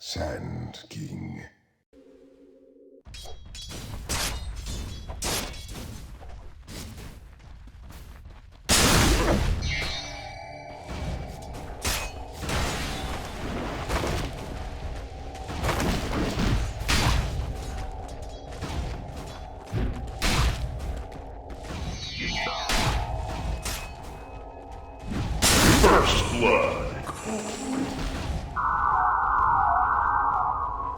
Sand King. First blood.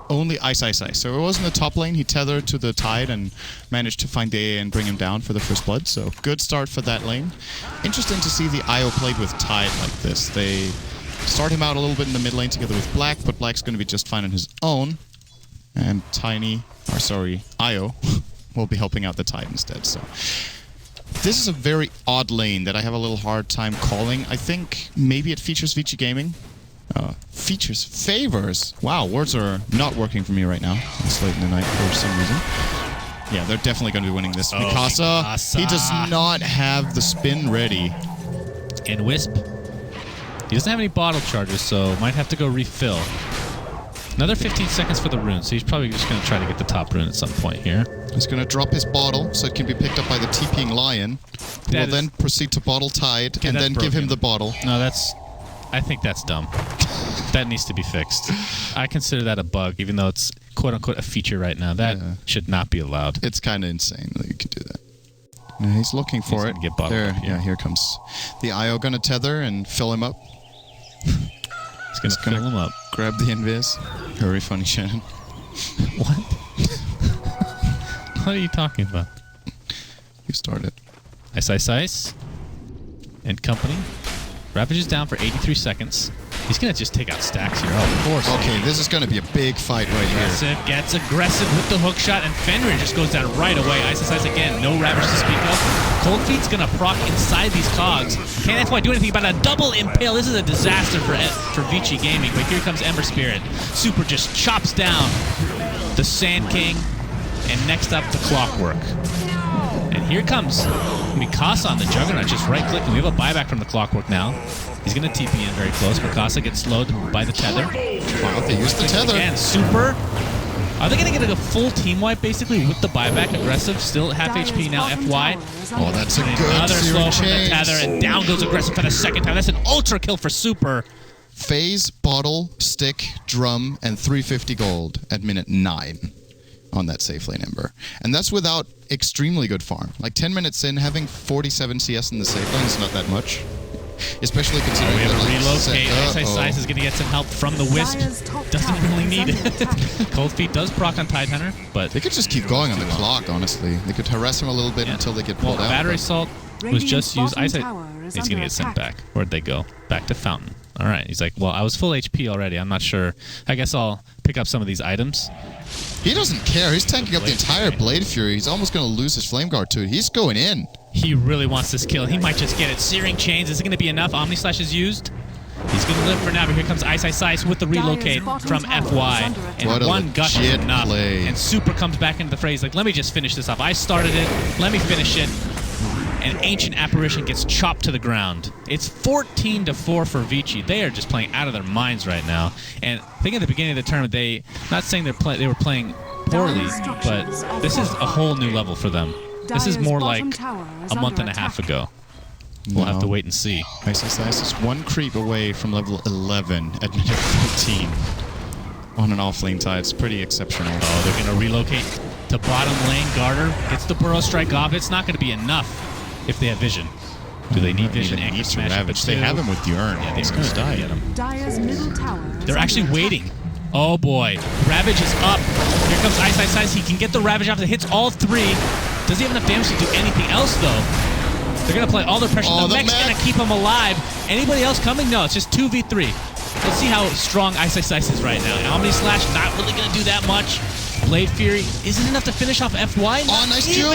Only ice. So it was in the top lane. He tethered to the tide and managed to find the A and bring him down for the first blood. So good start for that lane. Interesting to see the IO played with tide like this. They start him out a little bit in the mid lane together with Black, but Black's going to be just fine on his own. And IO will be helping out the tide instead. So this is a very odd lane that I have a little hard time calling. I think maybe it features VG Gaming. Favors. Wow, words are not working for me right now. It's late in the night for some reason. Yeah, they're definitely going to be winning this. Mikasa, he does not have the spin ready. And Wisp, he doesn't have any bottle charges, so might have to go refill. Another 15 seconds for the rune, so he's probably just going to try to get the top rune at some point here. He's going to drop his bottle so it can be picked up by the TPing Lion, who will then proceed to bottle Tide and then give him the bottle. No, I think that's dumb. That needs to be fixed. I consider that a bug, even though it's quote-unquote a feature right now. That should not be allowed. It's kind of insane that you can do that. Yeah, he's looking for it. Get there, yeah, here comes the IO going to tether and fill him up. He's going to fill him up. Grab the invis. Very funny, Shannon. What? What are you talking about? You started. Ice. And company. Ravage is down for 83 seconds. He's going to just take out stacks here. Oh, of course. Okay, this is going to be a big fight right here. Gets aggressive with the hook shot, and Fenrir just goes down right away. Ice again. No Ravage to speak of. Cold Feet's going to proc inside these cogs. Can't FY do anything about a double impale. This is a disaster for Vici Gaming, but here comes Ember Spirit. Super just chops down the Sand King, and next up, the Clockwork. And here comes Mikasa on the Juggernaut, just right-clicking. We have a buyback from the Clockwork now. He's going to TP in very close. Mikasa gets slowed by the tether. Wow, they used the tether. Again, Super. Are they going to get a full team wipe, basically, with the buyback? Aggressive, still at half HP now, FY. Oh, that's a good Another slow from the change. tether, and down goes aggressive for the second time. That's an ultra kill for Super. Phase, bottle, stick, drum, and 350 gold at minute 9 on that safe lane Ember. And that's without extremely good farm. Like 10 minutes in, having 47 CS in the safe lane is not that much. Especially considering we have that, a relocate. Ice is going to get some help from the Wisp. Doesn't really need it. Cold Feet does proc on Tidehunter, but they could just keep going on the clock, honestly. They could harass him a little bit until they get pulled out. Battery Salt was just used. He's going to get sent back. Where'd they go? Back to Fountain. All right. He's like, well, I was full HP already. I'm not sure. I guess I'll pick up some of these items. He doesn't care. He's tanking up the entire Blade Fury. He's almost going to lose his Flame Guard to it. He's going in. He really wants this kill. He might just get it. Searing Chains. Is it going to be enough? Omni Slash is used. He's going to live for now, but here comes Ice with the relocate from FY. And what one gush is enough. Play. And Super comes back into the fray. He's like, let me just finish this off. I started it. Let me finish it. And Ancient Apparition gets chopped to the ground. It's 14-4 for Vici. They are just playing out of their minds right now. And I think at the beginning of the tournament, not saying they were playing poorly, but this is a whole new level for them. This is more like a month and a half ago. We'll have to wait and see. Ice is one creep away from level 11 at minute 14 on an off-lane tide. It's pretty exceptional. Oh, they're going to relocate to bottom lane. Garter gets the Burrow Strike off. It's not going to be enough if they have vision. Do they need vision? Need to Ravage. They have him with Urn. Yeah, they're going to die at him. They're actually waiting. Oh boy. Ravage is up. Here comes Ice. He can get the Ravage off. It hits all three. Does he have enough damage to do anything else, though? They're going to play all their pressure. The mech's going to keep him alive. Anybody else coming? No, it's just 2v3. Let's see how strong Ice is right now. Omni Slash, not really going to do that much. Blade Fury isn't enough to finish off FY. Oh, nice juke.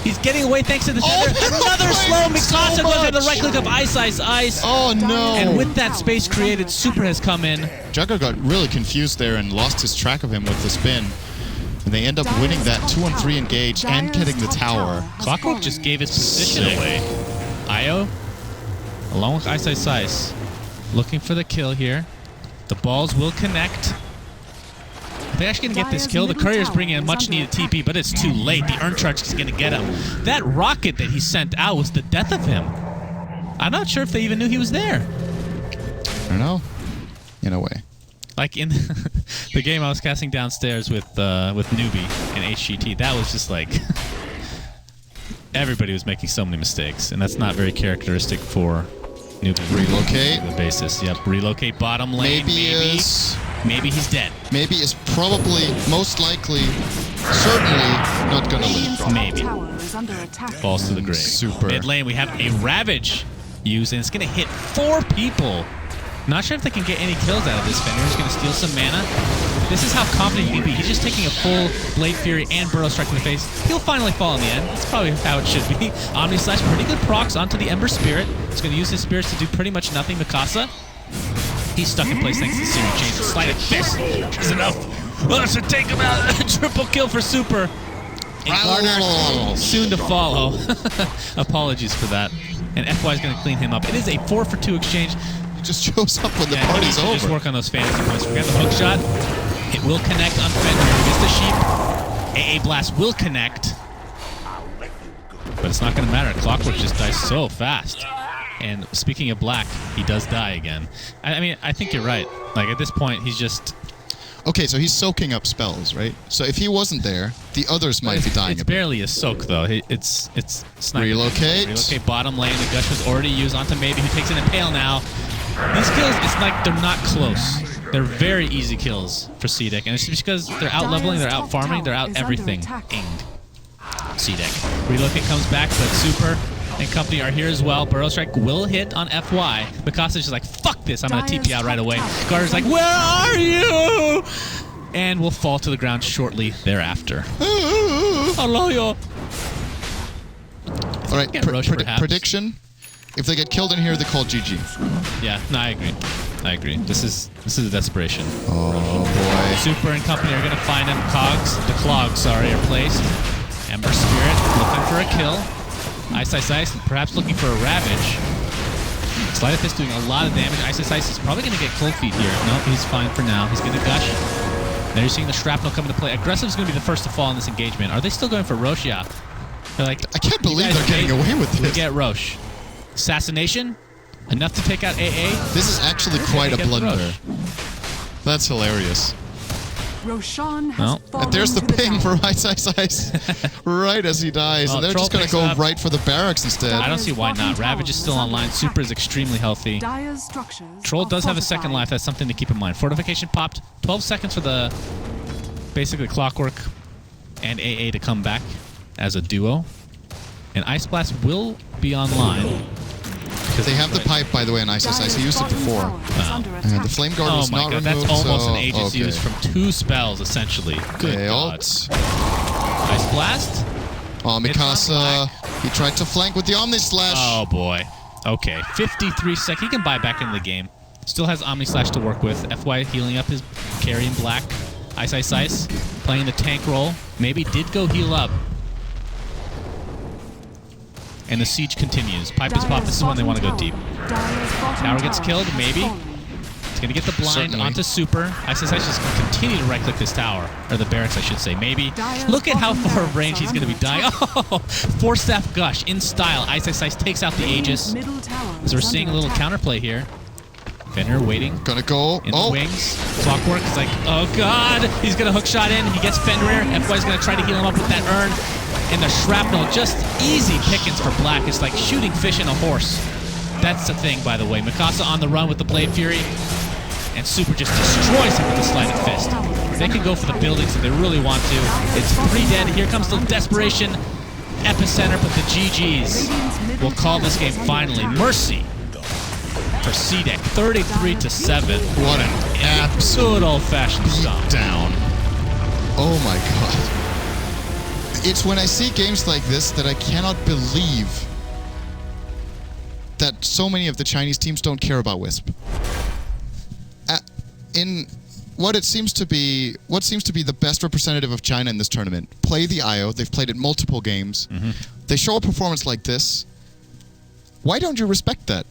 He's getting away thanks to the tether. Another slow. Mikasa goes to the right click of Ice. Oh, no. And with that space created, Super has come in. Jugger got really confused there and lost his track of him with the spin. And they end up winning that 2-on-3 engage and getting the tower. Clockwork just gave his position away. Io, along with Ice, looking for the kill here. The balls will connect. They're actually going to get this kill. The Courier's bringing a much-needed TP, but it's too late. The Urn Charge is going to get him. That rocket that he sent out was the death of him. I'm not sure if they even knew he was there. I don't know. In a way. Like in the game I was casting downstairs with Newbie and HGT, that was just like... everybody was making so many mistakes, and that's not very characteristic for Newbie. Relocate. The basis. Yep, relocate bottom lane. Maybe he's dead. Maybe is probably, most likely, certainly not gonna live. Maybe. Falls to the grave. Super. Mid lane, we have a Ravage used, and it's gonna hit 4 people. Not sure if they can get any kills out of this. Fenrir's gonna steal some mana. This is how confident he can be. He's just taking a full Blade Fury and Burrow Strike in the face. He'll finally fall in the end. That's probably how it should be. Omni Slash, pretty good procs onto the Ember Spirit. He's gonna use his spirits to do pretty much nothing. Mikasa, he's stuck in place thanks to the Searing Chains. Sleight of Fist is enough. Oh, it should take him out. Triple kill for Super. And Garner soon to follow. Apologies for that. And FY is going to clean him up. It is a 4-for-2 exchange. He just shows up when the party's over. Just work on those fantasy points. Forget the hook shot. It will connect on Fender. He gets the sheep. AA Blast will connect. But it's not going to matter. Clockwork just dies so fast. And speaking of Black, he does die again. I mean, I think you're right. Like, at this point, he's just... Okay, so he's soaking up spells, right? So if he wasn't there, the others might be dying It's a bit. barely a soak, though. It's not Relocate. Relocate bottom lane. The Gush was already used onto Maybe, who takes an Impale now. These kills, it's like they're not close. They're very easy kills for CDEC, and it's just because they're out leveling, they're out farming, they're out everything. CDEC. Relocate comes back, but Super and company are here as well. Burrow Strike will hit on FY. Mikasa's just like, fuck this, I'm going to TP out right away. Garter's like, where are you? And will fall to the ground shortly thereafter. Aloyo. All right, prediction. If they get killed in here, they call GG. Yeah, no, I agree. I agree. This is a desperation. Oh, boy. Super and company are going to find him. The clogs, sorry, are placed. Ember Spirit looking for a kill. Ice, perhaps looking for a Ravage. Sleight of Fist doing a lot of damage. Ice is probably going to get Cold Feet here. Nope, he's fine for now. He's going to Gush. Now you're seeing the Shrapnel come into play. Aggressive is going to be the first to fall in this engagement. Are they still going for Roche? Yeah. They're like, I can't believe they're getting away with this. We get Roche. Assassination? Enough to take out AA? This is actually quite a blunder. That's hilarious. Roshan has and there's the ping for Ice. Right as he dies. And they're just going to go right for the barracks instead. I don't see why not. Ravage is still online. Super is extremely healthy. Troll does have a second life. That's something to keep in mind. Fortification popped. 12 seconds for the basically Clockwork and AA to come back as a duo. And Ice Blast will be online. They have the pipe, by the way, on Ice. He used it before. And the Flame Guard was not removed. That's almost an Aegis used from 2 spells, essentially. Good God. Ice Blast? Oh, Mikasa. He tried to flank with the Omni Slash. Oh, boy. Okay. 53 seconds. He can buy back into the game. Still has Omni Slash to work with. FY healing up his carry in black. Ice. Playing the tank role. Maybe did go heal up. And the siege continues. Pipe is popped. This is when they want to go deep. Tower gets killed, maybe. It's going to get the blind onto Super. Ice is going to continue to right-click this tower. Or the barracks, I should say. Maybe. Look at how far of range he's going to be dying. Oh! 4-staff Gush in style. Ice takes out the Aegis. As we're seeing a little counterplay here. Fenrir waiting. Gonna go. In the wings. Clockwork is like, oh God! He's going to hookshot in. He gets Fenrir. FY's going to try to heal him up with that urn. And the Shrapnel, just easy pickings for Black. It's like shooting fish in a horse. That's the thing, by the way. Mikasa on the run with the Blade Fury. And Super just destroys him with the Sleight of Fist. They can go for the buildings if they really want to. It's 3 dead. Here comes the desperation epicenter, but the GGs will call this game finally. Mercy for CDEC. 33-7. What an absolute old-fashioned stomp. Down. Oh my God. It's when I see games like this that I cannot believe that so many of the Chinese teams don't care about Wisp. In what seems to be the best representative of China in this tournament, play the IO. They've played it multiple games. They show a performance like this. Why don't you respect that?